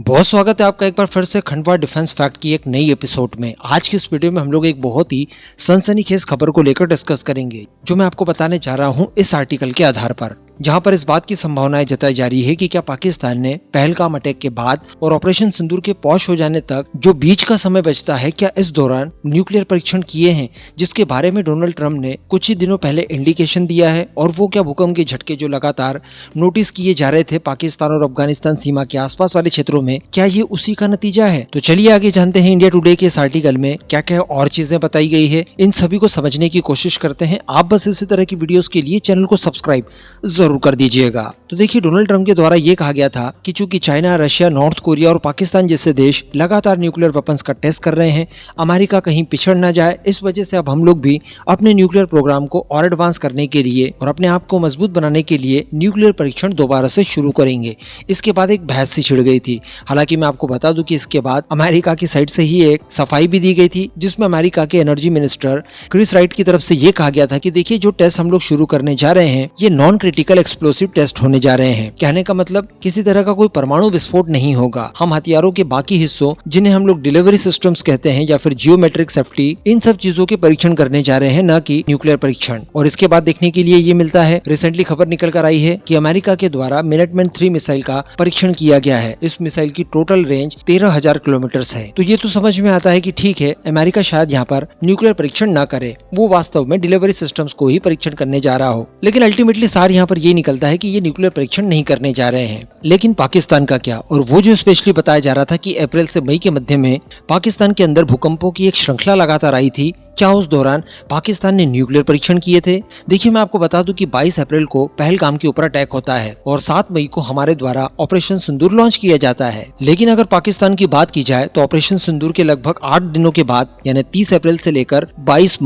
बहुत स्वागत है आपका एक बार फिर से खंडवा डिफेंस फैक्ट की एक नई एपिसोड में। आज की इस वीडियो में हम लोग एक बहुत ही सनसनीखेज खबर को लेकर डिस्कस करेंगे, जो मैं आपको बताने जा रहा हूं इस आर्टिकल के आधार पर, जहां पर इस बात की संभावनाएं जताई जा रही है कि क्या पाकिस्तान ने पहलगाम अटैक के बाद और ऑपरेशन सिंदूर के पॉश हो जाने तक जो बीच का समय बचता है, क्या इस दौरान न्यूक्लियर परीक्षण किए हैं, जिसके बारे में डोनाल्ड ट्रंप ने कुछ ही दिनों पहले इंडिकेशन दिया है। और वो क्या भूकंप के झटके जो लगातार नोटिस किए जा रहे थे पाकिस्तान और अफगानिस्तान सीमा के आसपास वाले क्षेत्रों में, क्या ये उसी का नतीजा है? तो चलिए आगे जानते हैं इंडिया टुडे के इस आर्टिकल में क्या क्या और चीजें बताई गई है, इन सभी को समझने की कोशिश करते हैं। आप बस इसी तरह की वीडियोस के लिए चैनल को सब्सक्राइब जरूर कर दीजिएगा। तो देखिए, डोनाल्ड ट्रंप के द्वारा ये कहा गया था कि चूंकि चाइना, रशिया, नॉर्थ कोरिया और पाकिस्तान जैसे देश लगातार न्यूक्लियर वेपन्स का टेस्ट कर रहे हैं, अमेरिका कहीं पिछड़ न जाए, इस वजह से अब हम लोग भी अपने न्यूक्लियर प्रोग्राम को और एडवांस करने के लिए और अपने आप को मजबूत बनाने के लिए न्यूक्लियर परीक्षण दोबारा से शुरू करेंगे। इसके बाद एक बहस सी छिड़ गई थी। हालांकि मैं आपको बता दूं कि इसके बाद अमेरिका की साइड से ही एक सफाई भी दी गई थी, जिसमें अमेरिका के एनर्जी मिनिस्टर क्रिस राइट की तरफ से ये कहा गया था कि देखिए, जो टेस्ट हम लोग शुरू करने जा रहे हैं ये नॉन क्रिटिकल एक्सप्लोसिव टेस्ट होने जा रहे हैं। कहने का मतलब किसी तरह का कोई परमाणु विस्फोट नहीं होगा। हम हथियारों के बाकी हिस्सों, जिन्हें हम लोग डिलीवरी सिस्टम्स कहते हैं या फिर जियोमेट्रिक सेफ्टी, इन सब चीजों के परीक्षण करने जा रहे हैं, न कि न्यूक्लियर परीक्षण। और इसके बाद देखने के लिए ये मिलता है, रिसेंटली खबर निकल कर आई है कि अमेरिका के द्वारा मिनटमैन 3 मिसाइल का परीक्षण किया गया है। इस मिसाइल की टोटल रेंज 13,000 किलोमीटर है। तो ये तो समझ में आता है कि ठीक है, अमेरिका शायद यहाँ पर न्यूक्लियर परीक्षण न करे, वो वास्तव में डिलीवरी सिस्टम्स को ही परीक्षण करने जा रहा हो। लेकिन अल्टीमेटली सार यहाँ पर ये निकलता है कि ये न्यूक्लियर परीक्षण नहीं करने जा रहे हैं। लेकिन पाकिस्तान का क्या? और वो जो स्पेशली बताया जा रहा था कि अप्रैल से मई के मध्य में पाकिस्तान के अंदर भूकंपों की एक श्रृंखला लगातार आई थी, क्या उस दौरान पाकिस्तान ने न्यूक्लियर परीक्षण किए थे? देखिए, मैं आपको बता दूं कि 22 अप्रैल को पहलगाम के ऊपर अटैक होता है और 7 मई को हमारे द्वारा ऑपरेशन सिंदूर लॉन्च किया जाता है। लेकिन अगर पाकिस्तान की बात की जाए तो ऑपरेशन सिंदूर के लगभग 8 दिनों के बाद, यानी 30 अप्रैल से लेकर 22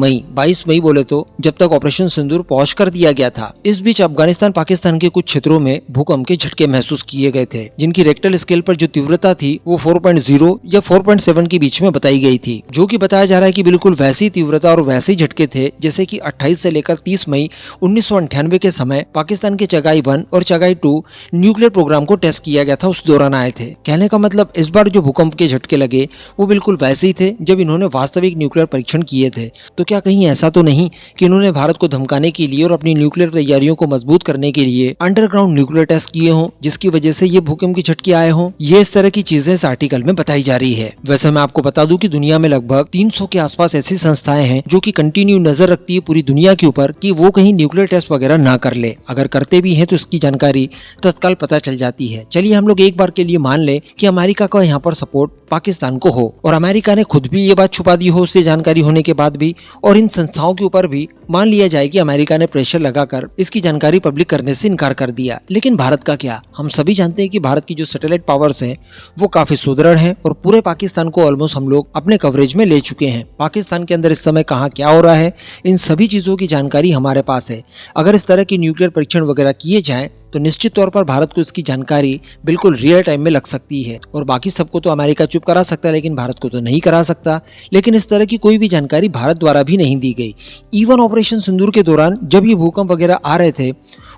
मई बोले तो जब तक ऑपरेशन सिंदूर पहुंच कर दिया गया था, इस बीच अफगानिस्तान पाकिस्तान के कुछ क्षेत्रों में भूकंप के झटके महसूस किए गए थे, जिनकी रेक्टल स्केल पर जो तीव्रता थी वो 4.0 या 4.7 के बीच में बताई गई थी, जो कि बताया जा रहा है कि बिल्कुल वैसी तीव्रता और वैसे ही झटके थे जैसे कि 28 से लेकर 30 मई 1998 के समय पाकिस्तान के चगाई 1 और चगाई 2 न्यूक्लियर प्रोग्राम को टेस्ट किया गया था, उस दौरान आए थे। कहने का मतलब इस बार जो भूकंप के झटके लगे वो बिल्कुल वैसे ही थे जब इन्होंने वास्तविक न्यूक्लियर परीक्षण किए थे। तो क्या कहीं ऐसा तो नहीं कि इन्होंने भारत को धमकाने के लिए और अपनी न्यूक्लियर तैयारियों को मजबूत करने के लिए अंडरग्राउंड न्यूक्लियर टेस्ट किए हों, जिसकी वजह से ये भूकंप के झटके आए हों? ये इस तरह की चीजें इस आर्टिकल में बताई जा रही है। वैसे मैं आपको बता दूं कि दुनिया में लगभग 300 के आसपास ऐसी संस्थाएं हैं जो कि कंटिन्यू नजर रखती है पूरी दुनिया के ऊपर कि वो कहीं न्यूक्लियर टेस्ट वगैरह ना कर ले। अगर करते भी हैं तो इसकी जानकारी तत्काल पता चल जाती है। चलिए हम लोग एक बार के लिए मान ले कि अमेरिका का यहाँ पर सपोर्ट पाकिस्तान को हो और अमेरिका ने खुद भी ये बात छुपा दी हो उससे जानकारी होने के बाद भी, और इन संस्थाओं के ऊपर भी मान लिया जाए कि अमेरिका ने प्रेशर लगाकर इसकी जानकारी पब्लिक करने से इनकार कर दिया। लेकिन भारत का क्या? हम सभी जानते हैं कि भारत की जो सैटेलाइट पावर्स हैं वो काफी सुदृढ़ हैं और पूरे पाकिस्तान को ऑलमोस्ट हम लोग अपने कवरेज में ले चुके हैं। पाकिस्तान के अंदर इस समय कहाँ क्या हो रहा है, इन सभी चीजों की जानकारी हमारे पास है। अगर इस तरह की न्यूक्लियर परीक्षण वगैरह किए जाएं तो निश्चित तौर पर भारत को इसकी जानकारी बिल्कुल रियल टाइम में लग सकती है। और बाकी सबको तो अमेरिका चुप करा सकता है, लेकिन भारत को तो नहीं करा सकता। लेकिन इस तरह की कोई भी जानकारी भारत द्वारा भी नहीं दी गई। इवन ऑपरेशन सिंदूर के दौरान जब ये भूकंप वगैरह आ रहे थे,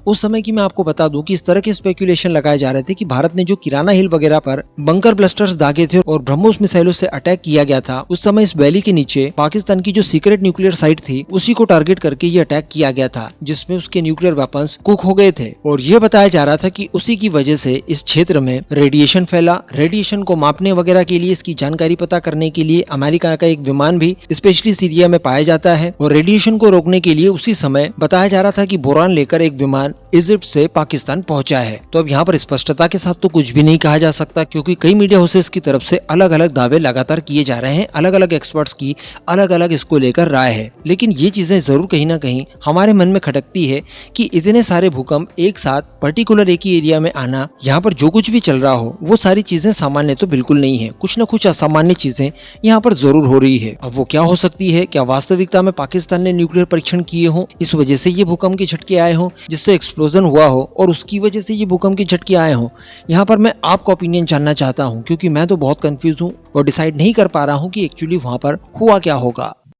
उस समय की मैं आपको बता दूं कि इस तरह के स्पेकुलेशन लगाए जा रहे थे कि भारत ने जो किराना हिल वगैरह पर बंकर ब्लास्टर्स दागे थे और ब्रह्मोस मिसाइलों से अटैक किया गया था, उस समय इस वैली के नीचे पाकिस्तान की जो सीक्रेट न्यूक्लियर साइट थी उसी को टारगेट करके ये अटैक किया गया था, जिसमें उसके न्यूक्लियर वेपन्स कुक हो गए थे। और ये बताया जा रहा था कि उसी की वजह से इस क्षेत्र में रेडिएशन फैला। रेडिएशन को मापने वगैरह के लिए, इसकी जानकारी पता करने के लिए अमेरिका का एक विमान भी स्पेशली सीरिया में पाया जाता है। और रेडिएशन को रोकने के लिए उसी समय बताया जा रहा था कि बोरान लेकर एक विमान इजिप्ट से पाकिस्तान पहुंचा है। तो अब यहाँ पर स्पष्टता के साथ तो कुछ भी नहीं कहा जा सकता, क्योंकि कई मीडिया हाउसेस की तरफ से अलग अलग दावे लगातार किए जा रहे हैं, अलग अलग एक्सपर्ट्स की अलग अलग इसको लेकर राय है। लेकिन ये चीजें जरूर कहीं ना कहीं हमारे मन में खटकती है कि इतने सारे भूकंप एक साथ पर्टिकुलर एक ही एरिया में आना, यहाँ पर जो कुछ भी चल रहा हो वो सारी चीजें सामान्य तो बिल्कुल नहीं है, कुछ न कुछ असामान्य चीजें यहाँ पर जरूर हो रही है। अब वो क्या हो सकती है? क्या वास्तविकता में पाकिस्तान ने न्यूक्लियर परीक्षण किए हों, इस वजह से ये भूकंप के झटके आए हों, जिससे एक्सप्लोजन हुआ हो और उसकी वजह से ये भूकंप के झटके आए हों? यहाँ पर मैं आपका ओपिनियन जानना चाहता हूँ, क्योंकि मैं तो बहुत कंफ्यूज हूँ और डिसाइड नहीं कर पा रहा हूँ कि एक्चुअली वहाँ पर हुआ क्या होगा।